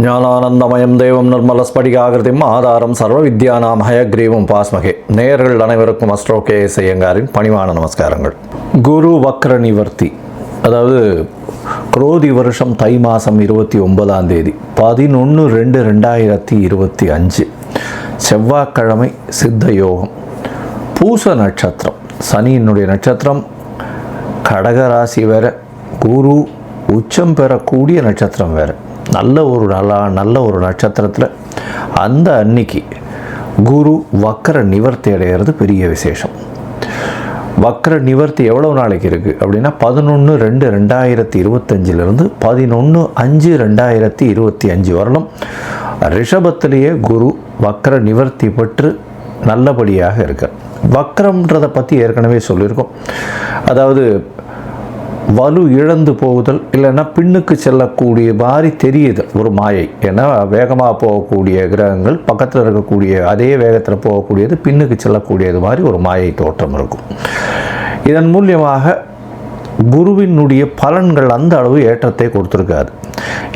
ஞானானந்தமயம் தேவம் நிர்மலஸ்படிகாகிருதிம் ஆதாரம் சர்வ வித்யானாம் ஹயக்ரீவம் பாஸ்மகே. நேயர்கள் அனைவருக்கும் அஸ்ட்ரோ கே.எஸ். ஐயங்காரின் பணிவான நமஸ்காரங்கள். குரு வக்ர நிவர்த்தி, அதாவது குரோதி வருஷம் தை மாதம் 29ஆம் தேதி 11/2/2025 செவ்வாய்க்கிழமை, சித்த யோகம், பூச நட்சத்திரம், சனியினுடைய நட்சத்திரம், கடகராசி வேற, குரு உச்சம் பெறக்கூடிய நட்சத்திரம் வேறு. நல்ல ஒரு நட்சத்திரத்தில் அந்த அன்னைக்கு குரு வக்ர நிவர்த்தி அடைகிறது பெரிய விசேஷம். வக்ர நிவர்த்தி எவ்வளோ நாளைக்கு இருக்குது அப்படின்னா 11/2/2025 11/5/2025 வரலும் ரிஷபத்திலேயே குரு வக்ர நிவர்த்தி பெற்று நல்லபடியாக இருக்கார். வக்ரம்ன்றதை பற்றி ஏற்கனவே சொல்லியிருக்கோம். அதாவது வலு இழந்து போகுதல், இல்லைன்னா பின்னுக்கு செல்லக்கூடிய மாதிரி தெரியுது ஒரு மாயை. ஏன்னா வேகமாக போகக்கூடிய கிரகங்கள் பக்கத்தில் இருக்கக்கூடிய அதே வேகத்தில் போகக்கூடியது பின்னுக்கு செல்லக்கூடியது மாதிரி ஒரு மாயை தோற்றம் இருக்கும். இதன் மூலியமாக குருவினுடைய பலன்கள் அந்த அளவு ஏற்றத்தை கொடுத்துருக்காது.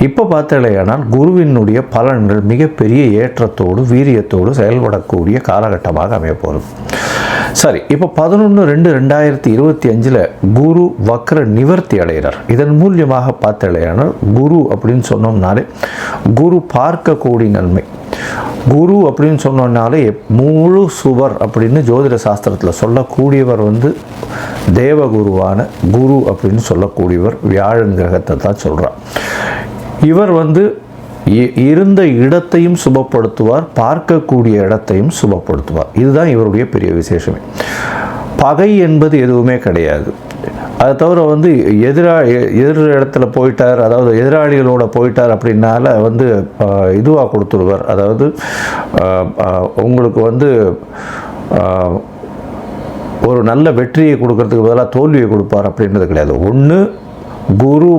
இப்போ பார்த்தலையானால் குருவினுடைய பலன்கள் மிகப்பெரிய ஏற்றத்தோடு வீரியத்தோடு செயல்படக்கூடிய காலகட்டமாக அமையப்போகிறது. சரி, இப்போ 11/2/2025 குரு வக்ர நிவர்த்தி அடைகிறார். இதன் மூலியமாக பார்த்தலையானால் குரு அப்படின்னு சொன்னோம்னாலே குரு பார்க்கக்கூடிய நன்மை. குரு அப்படின்னு சொன்னோம்னாலே முழு சுவர் அப்படின்னு ஜோதிட சாஸ்திரத்தில் சொல்லக்கூடியவர் தேவகுருவான குரு அப்படின்னு சொல்லக்கூடியவர் வியாழன் கிரகத்தை தான் சொல்கிறார். இவர் இருந்த இடத்தையும் சுபப்படுத்துவார், பார்க்கக்கூடிய இடத்தையும் சுபப்படுத்துவார். இதுதான் இவருடைய பெரிய விசேஷமே. பகை என்பது எதுவுமே கிடையாது. அதை தவிர எதிர் இடத்துல போயிட்டார், அதாவது எதிராளிகளோட போயிட்டார் அப்படின்னால இதுவாக கொடுத்துருவார். அதாவது உங்களுக்கு ஒரு நல்ல வெற்றியை கொடுக்கறதுக்கு பதிலாக தோல்வியை கொடுப்பார் அப்படின்றது கிடையாது. ஒன்று குரு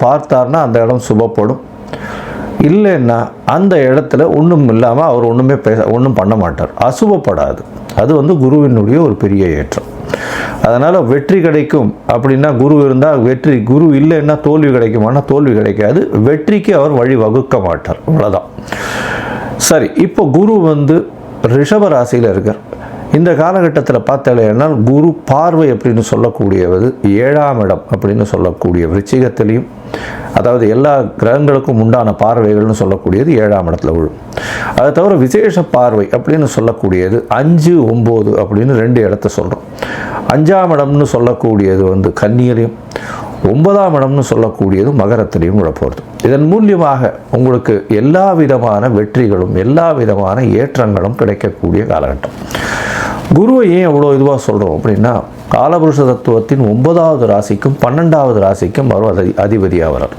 பார்த்தார்னா அந்த இடம் சுபப்படும், இல்லைன்னா அந்த இடத்துல ஒன்றும் இல்லாமல் அவர் ஒன்றும் பண்ண மாட்டார், அசுபப்படாது. அது குருவினுடைய ஒரு பெரிய ஏற்றம். அதனால் வெற்றி கிடைக்கும் அப்படின்னா குரு இருந்தால் வெற்றி, குரு இல்லைன்னா தோல்வி கிடைக்குமானா தோல்வி கிடைக்காது. வெற்றிக்கு அவர் வழி வகுக்க மாட்டார், அவ்வளோதான். சரி, இப்போ குரு ரிஷப ராசியில் இருக்கார். இந்த காலகட்டத்தில் பார்த்தாலேனால் குரு பார்வை அப்படின்னு சொல்லக்கூடியது 7ஆம் இடம் அப்படின்னு சொல்லக்கூடிய விருச்சிகத்திலையும், அதாவது எல்லா கிரகங்களுக்கும் உண்டான பார்வைகள்னு சொல்லக்கூடியது 7ஆம் இடத்துல விழும். அதை தவிர விசேஷ பார்வை அப்படின்னு சொல்லக்கூடியது 5, 9 அப்படின்னு 2 இடத்த சொல்கிறோம். 5ஆம் இடம்னு சொல்லக்கூடியது கன்னியிலையும், 9ஆம் இடம்னு சொல்லக்கூடியது மகரத்திலையும் விழப்போகிறது. இதன் மூலியமாக உங்களுக்கு எல்லா விதமான வெற்றிகளும் எல்லா விதமான ஏற்றங்களும் கிடைக்கக்கூடிய காலகட்டம். குருவை ஏன் எவ்வளோ இதுவாக சொல்கிறோம் அப்படின்னா, காலபுருஷ தத்துவத்தின் 9வது ராசிக்கும் 12வது ராசிக்கும் அவர் அதிபதியாக வரார்.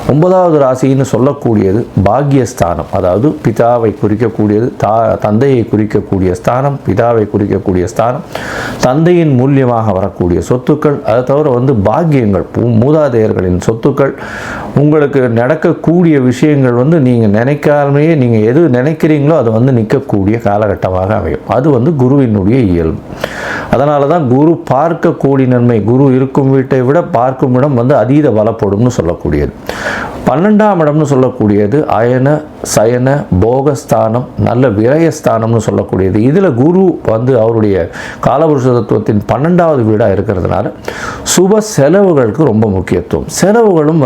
9வது ராசின்னு சொல்லக்கூடியது பாக்யஸ்தானம், அதாவது பிதாவை குறிக்கக்கூடியது, தந்தையை குறிக்கக்கூடிய ஸ்தானம், பிதாவை குறிக்கக்கூடிய ஸ்தானம், தந்தையின் மூலியமாக வரக்கூடிய சொத்துக்கள், அதை தவிர பாக்கியங்கள், மூதாதையர்களின் சொத்துக்கள், உங்களுக்கு நடக்கக்கூடிய விஷயங்கள் நீங்கள் நினைக்காமலே நீங்கள் எது நினைக்கிறீங்களோ அது நிற்கக்கூடிய காலகட்டமாக அமையும். அது குருவினுடைய இயல்பு. அதனால தான் குரு பார்க்கக்கூடிய நன்மை, குரு இருக்கும் வீட்டை விட பார்க்கும் இடம் அதீத பலப்படும்னு சொல்லக்கூடியது. 12ஆம் இடம்னு சொல்லக்கூடியது அயன சயன போகஸ்தானம், நல்ல விரயஸ்தானம்னு சொல்லக்கூடியது. இதில் குரு அவருடைய காலபுருஷ தத்துவத்தின் 12வது வீடாக இருக்கிறதுனால சுப செலவுகளுக்கு ரொம்ப முக்கியத்துவம். செலவுகளும்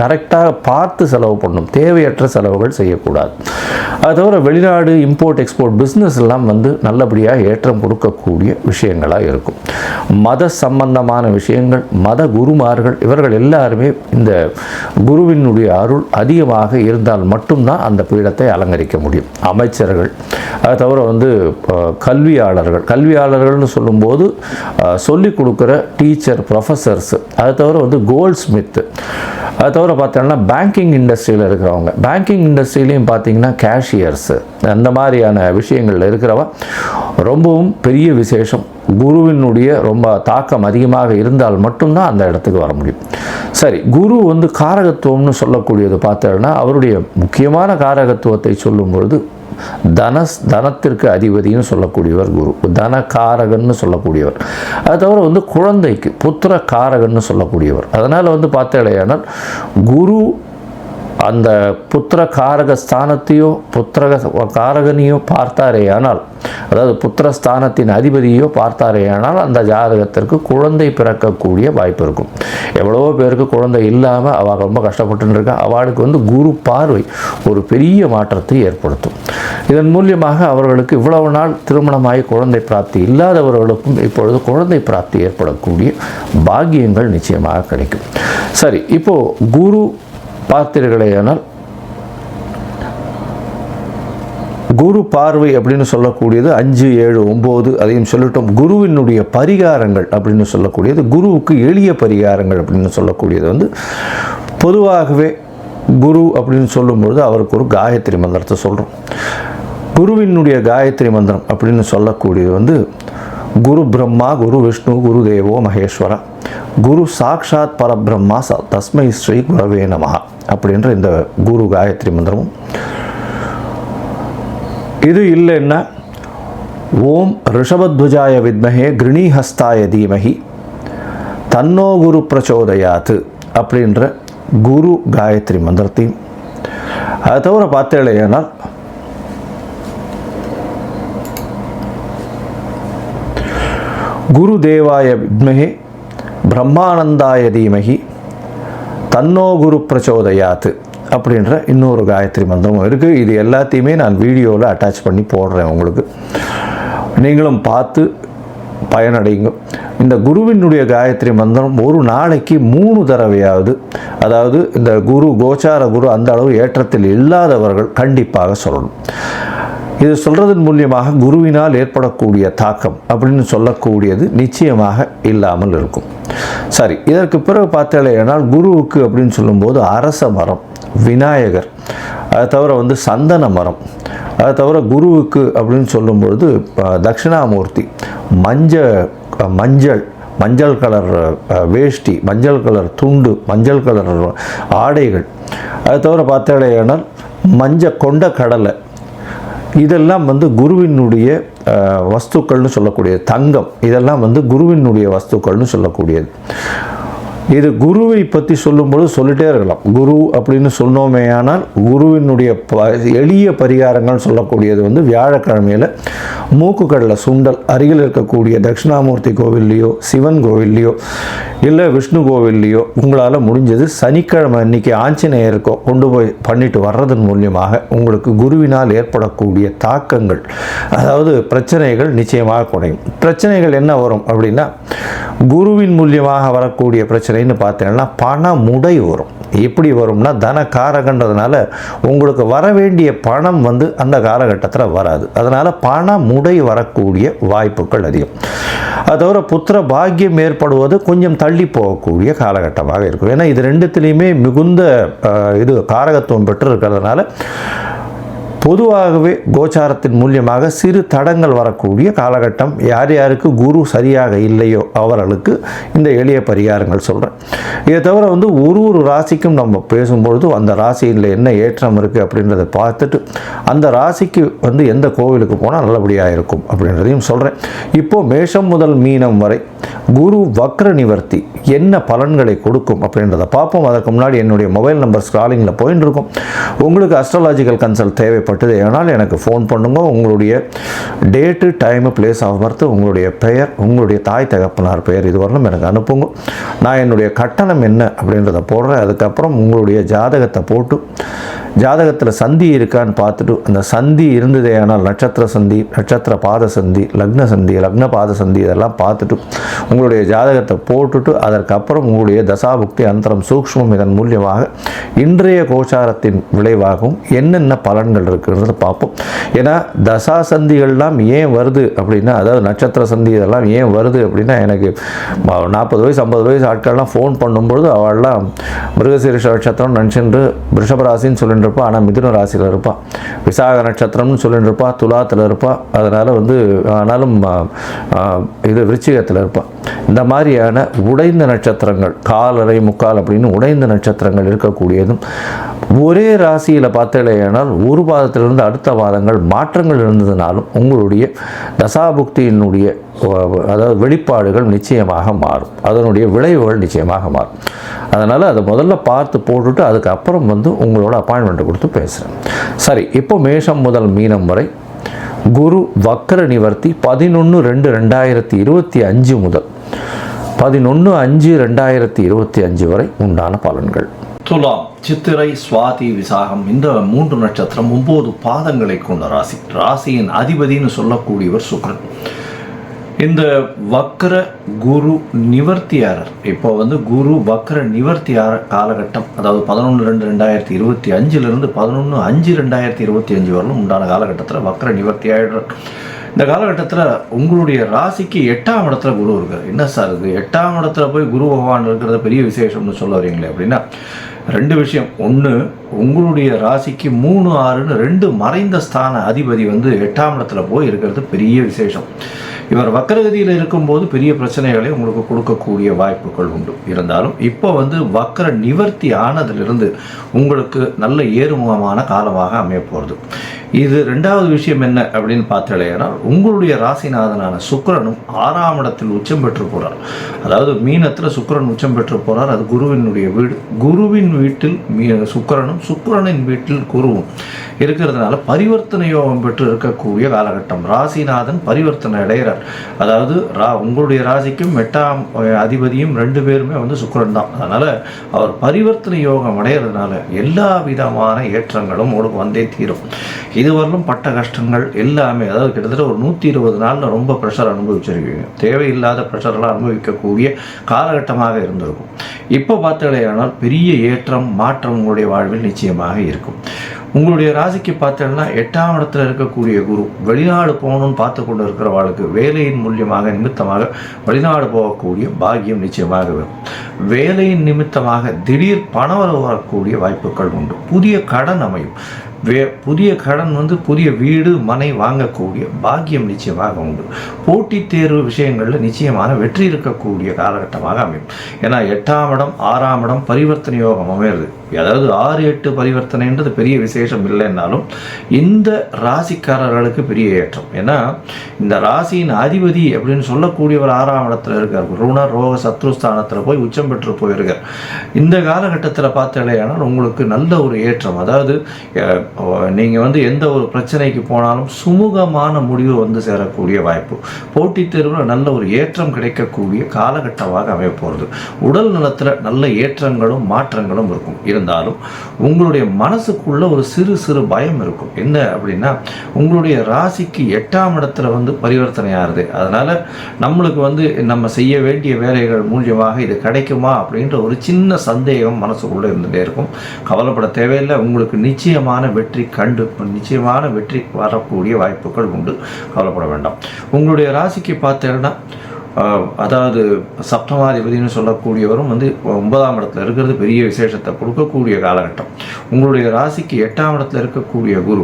கரெக்டாக பார்த்து செலவு பண்ணணும், தேவையற்ற செலவுகள் செய்யக்கூடாது. அது தவிர வெளிநாடு இம்போர்ட் எக்ஸ்போர்ட் பிஸ்னஸ் எல்லாம் நல்லபடியாக ஏற்றம் கொடுக்கக்கூடிய விஷயங்களாக இருக்கும். மத சம்பந்தமான விஷயங்கள், மத குருமார்கள் இவர்கள் எல்லாருமே இந்த குருவினுடைய அருள் அதிகமாக இருந்தால் மட்டும்தான் அந்த பீடத்தை அலங்கரிக்க முடியும். அமைச்சர்கள், அதை தவிர கல்வியாளர்கள்னு சொல்லும்போது சொல்லிக் கொடுக்குற டீச்சர், ப்ரொஃபஸர்ஸ், அதை தவிர கோல்ட் ஸ்மித்து, அதை தவிர பார்த்தோம்னா பேங்கிங் இண்டஸ்ட்ரியில் இருக்கிறவங்க, பேங்கிங் இண்டஸ்ட்ரியிலையும் பார்த்தீங்கன்னா கேஷியர்ஸு, அந்த மாதிரியான விஷயங்களில் இருக்கிறவ ரொம்பவும் பெரிய விசேஷம். குருவினுடைய ரொம்ப தாக்கம் அதிகமாக இருந்தால் மட்டும்தான் அந்த இடத்துக்கு வர முடியும். சரி, குரு காரகத்துவம்னு சொல்லக்கூடியது பார்த்தோன்னா அவருடைய முக்கியமான காரகத்துவத்தை சொல்லும் பொழுது தனத்திற்கு அதிபதினு சொல்லக்கூடியவர் குரு, தனகாரகன்னு சொல்லக்கூடியவர். அது தவிர குழந்தைக்கு புத்திர காரகன்னு சொல்லக்கூடியவர். அதனால் பார்த்தேனால் குரு அந்த புத்திர காரக ஸ்தானத்தையோ காரகனையோ பார்த்தாரே ஆனால், அதாவது புத்திரஸ்தானத்தின் அதிபதியோ பார்த்தாரே ஆனால் அந்த ஜாதகத்திற்கு குழந்தை பிறக்கக்கூடிய வாய்ப்பு இருக்கும். எவ்வளவோ பேருக்கு குழந்தை இல்லாமல் அவள் ரொம்ப கஷ்டப்பட்டு இருக்கா. அவளுக்கு குரு பார்வை ஒரு பெரிய மாற்றத்தை ஏற்படுத்தும். இதன் மூலியமாக அவர்களுக்கு இவ்வளவு நாள் திருமணமாகி குழந்தை பிராப்தி இல்லாதவர்களுக்கும் இப்பொழுது குழந்தை பிராப்தி ஏற்படக்கூடிய பாக்கியங்கள் நிச்சயமாக கிடைக்கும். சரி, இப்போது குரு பார்த்தீர்களேயானால், குரு பார்வை அப்படின்னு சொல்லக்கூடியது 5, 7, 9 அதையும் சொல்லிட்டோம். குருவினுடைய பரிகாரங்கள் அப்படின்னு சொல்லக்கூடியது, குருவுக்கு எளிய பரிகாரங்கள் அப்படின்னு சொல்லக்கூடியது பொதுவாகவே குரு அப்படின்னு சொல்லும்பொழுது அவருக்கு ஒரு காயத்ரி மந்திரத்தை சொல்கிறோம். குருவினுடைய காயத்ரி மந்திரம் அப்படின்னு சொல்லக்கூடியது குரு பிரம்மா குரு விஷ்ணு குரு தேவோ மகேஸ்வரா குரு சாக்ஷாத் பரபிரம்மா தஸ்மை ஸ்ரீ குரவே நமஹ அப்படின்ற இந்த குரு காயத்ரி மந்திரமும், இது இல்லைன்னா ஓம் ரிஷபத்வஜாய வித்மஹே கிருணிஹஸ்தாய தீமஹி தன்னோ குரு பிரச்சோதயாத்து அப்படின்ற குரு காயத்ரி மந்திரத்தையும், அதை தவிர பார்த்தேனால் குரு தேவாய வித்மஹே பிரம்மானந்தாய தீமஹி தன்னோ குரு பிரச்சோதயாத்து அப்படின்ற இன்னொரு காயத்ரி மந்திரமும் இருக்குது. இது எல்லாத்தையுமே நான் வீடியோவில் அட்டாச் பண்ணி போடுறேன். உங்களுக்கு நீங்களும் பார்த்து பயனடைங்க. இந்த குருவினுடைய காயத்ரி மந்திரம் ஒரு நாளைக்கு 3 தடவையாவது, அதாவது இந்த குரு கோச்சார குரு அந்த அளவு ஏற்றத்தில் இல்லாதவர்கள் கண்டிப்பாக சொல்லணும். இது சொல்கிறதன் மூலியமாக குருவினால் ஏற்படக்கூடிய தாக்கம் அப்படின்னு சொல்லக்கூடியது நிச்சயமாக இல்லாமல் இருக்கும். சரி, இதற்கு பிறகு பார்த்தேனால் குருவுக்கு அப்படின்னு சொல்லும்போது அரச மரம், விநாயகர், அதை தவிர சந்தன மரம், அதை தவிர குருவுக்கு அப்படின்னு சொல்லும்பொழுது தட்சிணாமூர்த்தி, மஞ்சள் கலர் வேஷ்டி, மஞ்சள் கலர் துண்டு, மஞ்சள் கலர் ஆடைகள், அதை தவிர பார்த்தேனால் கொண்ட கடலை, இதெல்லாம் குருவினுடைய வஸ்துக்கள்னு சொல்லக்கூடியது. தங்கம், இதெல்லாம் குருவினுடைய வஸ்துக்கள்னு சொல்லக்கூடியது. இது குருவை பற்றி சொல்லும்போது சொல்லிட்டே இருக்கலாம். குரு அப்படின்னு சொன்னோமே ஆனால் குருவினுடைய எளிய பரிகாரங்கள் சொல்லக்கூடியது வியாழக்கிழமையில் மூக்குக்கடலை சுண்டல் அருகில் இருக்கக்கூடிய தட்சிணாமூர்த்தி கோவில்லையோ சிவன் கோவில்லையோ இல்லை விஷ்ணு கோவில்லையோ உங்களால் முடிஞ்சது சனிக்கிழமை அன்னைக்கு ஆஞ்சநேயருக்கோ கொண்டு போய் பண்ணிட்டு வர்றதன் மூலியமாக உங்களுக்கு குருவினால் ஏற்படக்கூடிய தாக்கங்கள், அதாவது பிரச்சனைகள் நிச்சயமாக குறையும். பிரச்சனைகள் என்ன வரும் அப்படின்னா, குருவின் மூலியமாக வரக்கூடிய பிரச்சனைன்னு பார்த்தீங்கன்னா பண முடை வரும். எப்படி வரும்னா, தன காரகன்றதுனால உங்களுக்கு வர வேண்டிய பணம் அந்த காலகட்டத்தில் வராது. அதனால் பண முடை வரக்கூடிய வாய்ப்புகள் அதிகம். அது தவிர புத்திர பாக்கியம் ஏற்படுவது கொஞ்சம் தள்ளி போகக்கூடிய காலகட்டமாக இருக்கும். ஏன்னா இது ரெண்டுத்திலையுமே மிகுந்த காரகத்துவம் பெற்று இருக்கிறதுனால பொதுவாகவே கோச்சாரத்தின் மூலியமாக சிறு தடங்கள் வரக்கூடிய காலகட்டம். யார் யாருக்கு குரு சரியாக இல்லையோ அவர்களுக்கு இந்த எளிய பரிகாரங்கள் சொல்கிறேன். இதை தவிர ஒரு ராசிக்கும் நம்ம பேசும்பொழுது அந்த ராசியில் என்ன ஏற்றம் இருக்குது அப்படின்றத பார்த்துட்டு அந்த ராசிக்கு எந்த கோவிலுக்கு போனால் நல்லபடியாக இருக்கும் அப்படின்றதையும் சொல்கிறேன். இப்போது மேஷம் முதல் மீனம் வரை குரு வக்ர நிவர்த்தி என்ன பலன்களை கொடுக்கும் அப்படின்றத பார்ப்போம். அதற்கு முன்னாடி என்னுடைய மொபைல் நம்பர் ஸ்க்ராலிங்கில் போயின்னு இருக்கும். உங்களுக்கு அஸ்ட்ராலாஜிக்கல் கன்சல்ட் தேவைப்பட்டது ஆனால் எனக்கு ஃபோன் பண்ணுங்க. உங்களுடைய date, time, place of birth, உங்களுடைய பெயர், உங்களுடைய தாய் தகப்பனார் பெயர் இதுவரையும் எனக்கு அனுப்புங்க. நான் என்னுடைய கட்டணம் என்ன அப்படின்றத போடுறேன். அதுக்கப்புறம் உங்களுடைய ஜாதகத்தை போட்டு ஜாதகத்தில் சந்தி இருக்கான்னு பார்த்துட்டு, அந்த சந்தி இருந்ததே ஆனால் நட்சத்திர சந்தி, நட்சத்திர பாத சந்தி, லக்ன சந்தி, லக்ன பாத சந்தி இதெல்லாம் பார்த்துட்டு உங்களுடைய ஜாதகத்தை போட்டுட்டு அதற்கப்புறம் உங்களுடைய தசாபுக்தி அந்தரம் சூக்ஷ்மம் இதன் மூலியமாக இன்றைய கோச்சாரத்தின் விளைவாகவும் என்னென்ன பலன்கள் இருக்குன்றதை பார்ப்போம். ஏன்னா தசா சந்திகள்லாம் ஏன் வருது அப்படின்னா, அதாவது நட்சத்திர சந்தி இதெல்லாம் ஏன் வருது அப்படின்னா, எனக்கு 40 வயசு 50 வயசு ஆட்கள்லாம் ஃபோன் பண்ணும்பொழுது அவள்லாம் மிருகசீரிஷ நட்சத்திரம் நினச்சிட்டு ரிஷபராசின்னு சொல்லிட்டு இருப்பா, ஆனால் மிதுன ராசியில் இருப்பாள். விசாக நட்சத்திரம்னு சொல்லிட்டு இருப்பா, துலாத்தில் இருப்பாள். அதனால் ஆனாலும் இது விருச்சிகத்தில் இருப்பாள். இந்த மாதிரியான உடைந்த நட்சத்திரங்கள், காலரை முக்கால் அப்படின்னு உடைந்த நட்சத்திரங்கள் இருக்கக்கூடியதும் ஒரே ராசியில் பார்த்தேனால் ஒரு பாதத்திலிருந்து அடுத்த பாதங்கள் மாற்றங்கள் இருந்ததுனாலும் உங்களுடைய தசாபுக்தியினுடைய அதாவது வெளிப்பாடுகள் நிச்சயமாக மாறும், அதனுடைய விளைவுகள் நிச்சயமாக மாறும். அதனால் அதை முதல்ல பார்த்து போட்டுட்டு அதுக்கப்புறம் உங்களோட அப்பாயின்மெண்ட்டை கொடுத்து பேசுகிறேன். சரி, இப்போ மேஷம் முதல் மீனம் வரை குரு வக்ர நிவர்த்தி 11/2/2025 முதல் 11/5/2025 வரை உண்டான பலன்கள். துலாம், சித்திரை, சுவாதி, விசாகம் இந்த 3 நட்சத்திரம் 9 பாதங்களை கொண்ட ராசி. ராசியின் அதிபதினு சொல்லக்கூடியவர் சுக்கிரன். இந்த வக்ர குரு நிவர்த்தியாரர் இப்போ குரு வக்ர நிவர்த்தியாரர் காலகட்டம், அதாவது 11/2/2025 11/5/2025 வரலும் உண்டான காலகட்டத்தில் வக்ர நிவர்த்தியாளர். இந்த காலகட்டத்தில் உங்களுடைய ராசிக்கு 8ஆம் இடத்துல குரு இருக்கார். என்ன சார் இது 8ஆம் இடத்துல போய் குரு பகவான் இருக்கிறத பெரிய விசேஷம்னு சொல்ல வரீங்களே அப்படின்னா, 2 விஷயம். ஒன்று, உங்களுடைய ராசிக்கு 3, 6ன்னு 2 மறைந்த ஸ்தான அதிபதி 8ஆம் இடத்துல போய் இருக்கிறது பெரிய விசேஷம். இவர் வக்கரகதியில் இருக்கும்போது பெரிய பிரச்சனைகளை உங்களுக்கு கொடுக்கக்கூடிய வாய்ப்புகள் உண்டு. இருந்தாலும் இப்போ வக்கர நிவர்த்தி ஆனதிலிருந்து உங்களுக்கு நல்ல ஏறுமுகமான காலமாக அமைய போகிறது. இது 2வது விஷயம் என்ன அப்படின்னு பார்த்தீங்கன்னா, உங்களுடைய ராசிநாதனான சுக்கிரனும் 6ஆம் இடத்தில் உச்சம் பெற்று போகிறார். அதாவது மீனத்தில் சுக்கிரன் உச்சம் பெற்று போகிறார். அது குருவினுடைய வீடு. குருவின் வீட்டில் சுக்கிரனும், சுக்கிரனின் வீட்டில் குருவும் இருக்கிறதுனால பரிவர்த்தனை யோகம் பெற்று இருக்கக்கூடிய காலகட்டம். ராசிநாதன் பரிவர்த்தனை அடைகிறார். அதாவது உங்களுடைய ராசிக்கும் 8ஆம் அதிபதியும் 2 பேருமே சுக்கிரன் தான். அதனால் அவர் பரிவர்த்தனை யோகம் அடைகிறதுனால எல்லா விதமான ஏற்றங்களும் உங்களுக்கு வந்தே தீரும். இதுவரையிலும் பட்ட கஷ்டங்கள் எல்லாமே, அதாவது கிட்டத்தட்ட ஒரு 120 நாளில் ரொம்ப ப்ரெஷர் அனுபவிச்சிருக்கீங்க. தேவையில்லாத ப்ரெஷரெல்லாம் அனுபவிக்கக்கூடிய காலகட்டமாக இருந்திருக்கும். இப்போ பார்த்தீங்கன்னா பெரிய ஏற்றம் மாற்றம் உங்களுடைய வாழ்வில் நிச்சயமாக இருக்கும். உங்களுடைய ராசிக்கு பார்த்தீங்கன்னா 8ஆம் இடத்துல இருக்கக்கூடிய குரு வெளிநாடு போகணும்னு பார்த்து கொண்டு இருக்கிறவாளுக்கு வேலையின் மூலியமாக நிமித்தமாக வெளிநாடு போகக்கூடிய பாக்கியம் நிச்சயமாக வரும். வேலையின் நிமித்தமாக திடீர் பணவரவு வரக்கூடிய வாய்ப்புகள் உண்டு. புதிய கடன் அமையும். புதிய கடன் புதிய வீடு மனை வாங்கக்கூடிய பாக்கியம் நிச்சயமாக உண்டு. போட்டித் தேர்வு விஷயங்களில் நிச்சயமான வெற்றி இருக்கக்கூடிய காலகட்டமாக அமையும். ஏன்னா 8ஆம் இடம் 6ஆம் இடம் பரிவர்த்தனை யோகம் அமையிறது. அதாவது 6, 8 பரிவர்த்தனைன்றது பெரிய விசேஷம் இல்லைன்னாலும் இந்த ராசிக்காரர்களுக்கு பெரிய ஏற்றம். ஏன்னா இந்த ராசியின் அதிபதி அப்படின்னு சொல்லக்கூடியவர் 6ஆம் இடத்துல இருக்கார். ருண ரோக சத்ருஸ்தானத்தில் போய் உச்சம் பெற்று போயிருக்கார். இந்த காலகட்டத்தில் பார்த்தீங்கன்னா உங்களுக்கு நல்ல ஒரு ஏற்றம். அதாவது நீங்கள் எந்த ஒரு பிரச்சனைக்கு போனாலும் சுமூகமான முடிவு சேரக்கூடிய வாய்ப்பு. போட்டித் தேர்வில் நல்ல ஒரு ஏற்றம் கிடைக்கக்கூடிய காலகட்டமாக அமையப்போகிறது. உடல் நலத்தில் நல்ல ஏற்றங்களும் மாற்றங்களும் இருக்கும். இருந்தாலும் உங்களுடைய மனசுக்குள்ள ஒரு சிறு பயம் இருக்கும். என்ன அப்படின்னா, உங்களுடைய ராசிக்கு 8ஆம் இடத்துல பரிவர்த்தனை ஆகுது. அதனால் நம்மளுக்கு நம்ம செய்ய வேண்டிய வேலைகள் மூலியமாக இது கிடைக்குமா அப்படின்ற ஒரு சின்ன சந்தேகம் மனசுக்குள்ளே இருந்துகிட்டே இருக்கும். கவலைப்பட தேவையில்லை. உங்களுக்கு நிச்சயமான நிச்சயமான வெற்றி வரக்கூடிய வாய்ப்புகள் உண்டு. கவலைப்பட வேண்டாம். உங்களுடைய ராசிக்கு பார்த்தீங்கன்னா, அதாவது சப்தமாதிபதினு சொல்லக்கூடியவரும் 9ஆம் இடத்துல இருக்கிறது பெரிய விசேஷத்தை கொடுக்கக்கூடிய காலகட்டம். உங்களுடைய ராசிக்கு 8ஆம் இடத்துல இருக்கக்கூடிய குரு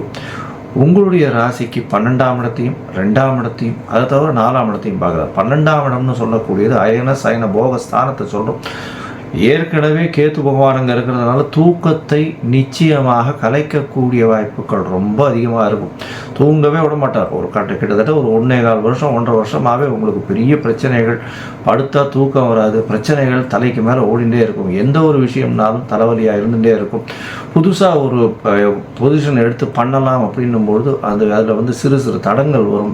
உங்களுடைய ராசிக்கு 12ஆம் இடத்தையும் 2ஆம் இடத்தையும் அதை தவிர 4ஆம் இடத்தையும் பார்க்குறார். 12ஆம் இடம்னு சொல்லக்கூடியது அயன சயன போக ஸ்தானத்தை சொல்கிறோம். ஏற்கனவே கேத்து பகவான் அங்கே இருக்கிறதுனால தூக்கத்தை நிச்சயமாக கலைக்கக்கூடிய வாய்ப்புகள் ரொம்ப அதிகமாக இருக்கும். தூங்கவே விட மாட்டார். ஒரு கிட்டத்தட்ட ஒரு 1.25 வருஷம் 1.5 வருஷமாகவே உங்களுக்கு பெரிய பிரச்சனைகள். படுத்தா தூக்கம் வராது. பிரச்சனைகள் தலைக்கு மேலே ஓடிண்டே இருக்கும். எந்த ஒரு விஷயம்னாலும் தலைவலியாக இருந்துகிட்டே இருக்கும். புதுசாக ஒரு பொசிஷன் எடுத்து பண்ணலாம் அப்படின்னும்பொழுது அதில் சிறு தடங்கள் வரும்.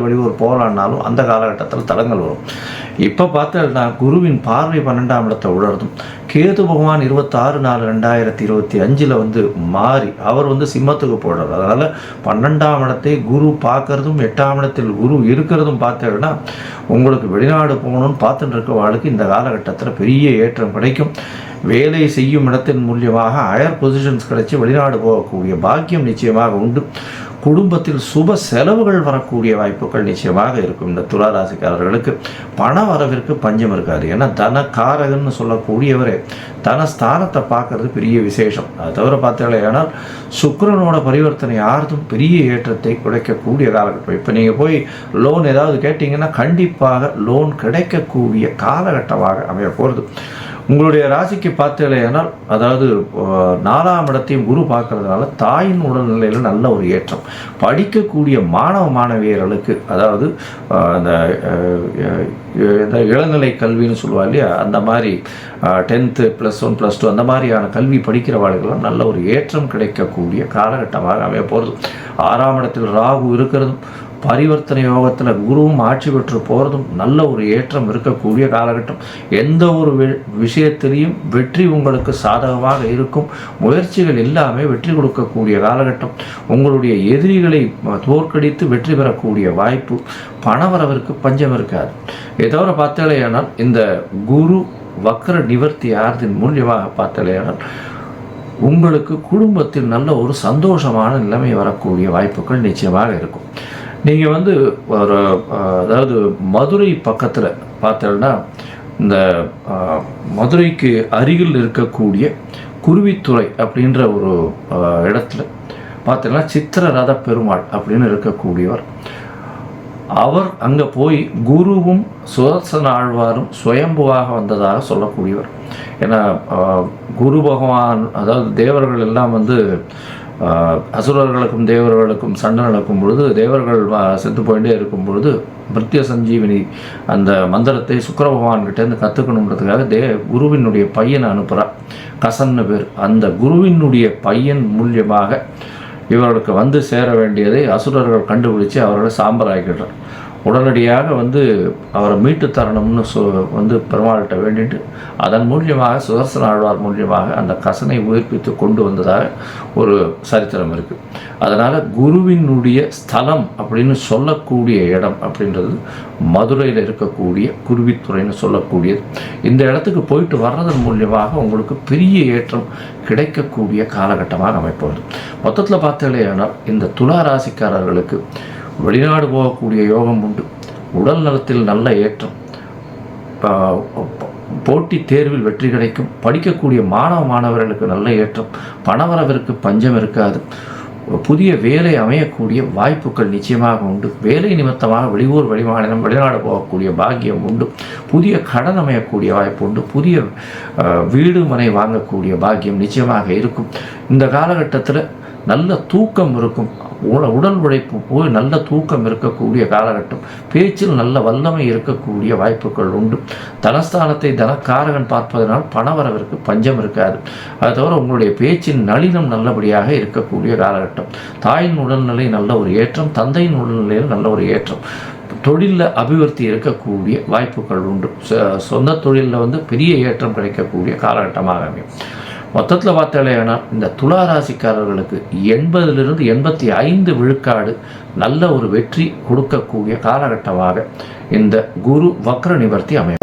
வெளியூர் போகலான்னாலும் அந்த காலகட்டத்தில் தடங்கள் வரும். இப்போ பார்த்தா குருவின் பார்வை 12ஆம் இடத்தை உணர்த்தும். கேது பகவான் 26/4/2025 மாறி அவர் சிம்மத்துக்கு போடுறார். அதனால் 12ஆம் இடத்தை குரு பார்க்கறதும் 8ஆம் இடத்தில் குரு இருக்கிறதும் பார்த்தேன்னா உங்களுக்கு வெளிநாடு போகணும்னு பார்த்துட்டு இருக்க வாழ்க்கை இந்த காலகட்டத்தில் பெரிய ஏற்றம் கிடைக்கும். வேலை செய்யும் இடத்தின் மூலியமாக ஹையர் பொசிஷன்ஸ் கிடைச்சி வெளிநாடு போகக்கூடிய பாக்கியம் நிச்சயமாக உண்டு. குடும்பத்தில் சுப செலவுகள் வரக்கூடிய வாய்ப்புகள் நிச்சயமாக இருக்கும். இந்த துளாராசிக்காரர்களுக்கு பண வரவிற்கு பஞ்சம் இருக்காது. ஏன்னா தனக்காரகன்னு சொல்லக்கூடியவரே தனஸ்தானத்தை பார்க்கறது பெரிய விசேஷம். அது தவிர பார்த்தீங்கன்னா சுக்கிரனோட பரிவர்த்தனை யாருக்கும் பெரிய ஏற்றத்தை கிடைக்கக்கூடிய காலகட்டம். இப்போ நீங்கள் போய் லோன் ஏதாவது கேட்டிங்கன்னா கண்டிப்பாக லோன் கிடைக்கக்கூடிய காலகட்டமாக அமைய போகிறது. உங்களுடைய ராசிக்கு பார்த்தீங்களேனால், அதாவது 4ஆம் இடத்தையும் குரு பார்க்கறதுனால தாயின் உடல்நிலையில் நல்ல ஒரு ஏற்றம். படிக்கக்கூடிய மாணவ மாணவியர்களுக்கு, அதாவது அந்த இளநிலை கல்வின்னு சொல்லுவா இல்லையா, அந்த மாதிரி 10th +1 +2 அந்த மாதிரியான கல்வி படிக்கிறவர்களுக்கெல்லாம் நல்ல ஒரு ஏற்றம் கிடைக்கக்கூடிய காலகட்டமாக அமைய போகிறது. 6ஆம் இடத்தில் ராகு இருக்கிறதும், பரிவர்த்தனை யோகத்தில் குருவும் ஆட்சி பெற்று போகிறதும் நல்ல ஒரு ஏற்றம் இருக்கக்கூடிய காலகட்டம். எந்த ஒரு விஷயத்திலையும் வெற்றி உங்களுக்கு சாதகமாக இருக்கும். முயற்சிகள் எல்லாமே வெற்றி கொடுக்கக்கூடிய காலகட்டம். உங்களுடைய எதிரிகளை தோற்கடித்து வெற்றி பெறக்கூடிய வாய்ப்பு. பணவரவிற்கு பஞ்சம் இருக்காது. இதை தவிர பார்த்தாலேயானால் இந்த குரு வக்ர நிவர்த்தி ஆர்தின் மூலியமாக பார்த்தாலேயானால் உங்களுக்கு குடும்பத்தில் நல்ல ஒரு சந்தோஷமான நிலைமை வரக்கூடிய வாய்ப்புகள் நிச்சயமாக இருக்கும். நீங்கள் ஒரு அதாவது மதுரை பக்கத்தில் பார்த்தோன்னா, இந்த மதுரைக்கு அருகில் இருக்கக்கூடிய குருவித்துறை அப்படின்ற ஒரு இடத்துல பார்த்தோன்னா சித்திரரத பெருமாள் அப்படின்னு இருக்கக்கூடியவர். அவர் அங்கே போய் குருவும் சுதர்சன ஆழ்வாரும் சுயம்புவாக வந்ததாக சொல்லக்கூடியவர். ஏன்னா குரு பகவான், அதாவது தேவர்கள் எல்லாம் அசுரர்களுக்கும் தேவர்களுக்கும் சண்டை நடக்கும் பொழுது, தேவர்கள் செத்து போயிட்டே இருக்கும் பொழுது மிருத்ய சஞ்சீவினி அந்த மந்திரத்தை சுக்கிர பகவான்கிட்டேருந்து கற்றுக்கணுன்றதுக்காக குருவினுடைய பையனை அனுப்புகிறார். கசன்னு பேர். அந்த குருவினுடைய பையன் மூலியமாக இவர்களுக்கு சேர வேண்டியதை அசுரர்கள் கண்டுபிடிச்சு அவர்களை சாம்பராக்கிடுறார். உடனடியாக அவரை மீட்டு தரணும்னு பெருமாள்கிட்ட வேண்டிட்டு அதன் மூலியமாக சுதர்சன ஆழ்வார் மூலியமாக அந்த கசனை உயிர்ப்பித்து கொண்டு வந்ததாக ஒரு சரித்திரம் இருக்குது. அதனால் குருவினுடைய ஸ்தலம் அப்படின்னு சொல்லக்கூடிய இடம் அப்படின்றது மதுரையில் இருக்கக்கூடிய குருவித்துறைன்னு சொல்லக்கூடியது. இந்த இடத்துக்கு போயிட்டு வர்றதன் மூலியமாக உங்களுக்கு பெரிய ஏற்றம் கிடைக்கக்கூடிய காலகட்டமாக அமைப்பது. மொத்தத்தில் பார்த்தாலேயானால் இந்த துலா ராசிக்காரர்களுக்கு வெளிநாடு போகக்கூடிய யோகம் உண்டு. உடல் நலத்தில் நல்ல ஏற்றம். போட்டி தேர்வில் வெற்றி கிடைக்கும். படிக்கக்கூடிய மாணவர்களுக்கு நல்ல ஏற்றம். பணவரவிற்கு பஞ்சம் இருக்காது. புதிய வேலை அமையக்கூடிய வாய்ப்புகள் நிச்சயமாக உண்டு. வேலை நிமித்தமாக வெளியூர் வெளிமாநிலம் வெளிநாடு போகக்கூடிய பாக்கியம் உண்டு. புதிய கடன் அமையக்கூடிய வாய்ப்பு உண்டு. புதிய வீடு மனை வாங்கக்கூடிய பாக்கியம் நிச்சயமாக இருக்கும். இந்த காலகட்டத்தில் நல்ல தூக்கம் இருக்கும். உடல் உழைப்பு போய் நல்ல தூக்கம் இருக்கக்கூடிய காலகட்டம். பேச்சில் நல்ல வல்லமை இருக்கக்கூடிய வாய்ப்புகள் உண்டு. தனஸ்தானத்தை தனக்காரகன் பார்ப்பதனால் பணவரவிற்கு பஞ்சம் இருக்காது. அது தவிர உங்களுடைய பேச்சின் நளினம் நல்லபடியாக இருக்கக்கூடிய காலகட்டம். தாயின் உடல்நிலை நல்ல ஒரு ஏற்றம். தந்தையின் உடல்நிலையில் நல்ல ஒரு ஏற்றம். தொழிலில் அபிவிருத்தி இருக்கக்கூடிய வாய்ப்புகள் உண்டு. சொந்த தொழிலில் பெரிய ஏற்றம் கிடைக்கக்கூடிய காலகட்டமாக அமையும். மொத்தத்தில் பார்த்தாலேனா இந்த துலா ராசிக்காரர்களுக்கு 80லிருந்து 85 விழுக்காடு நல்ல ஒரு வெற்றி கொடுக்கக்கூடிய காலகட்டமாக இந்த குரு வக்ர நிவர்த்தி அமையும்.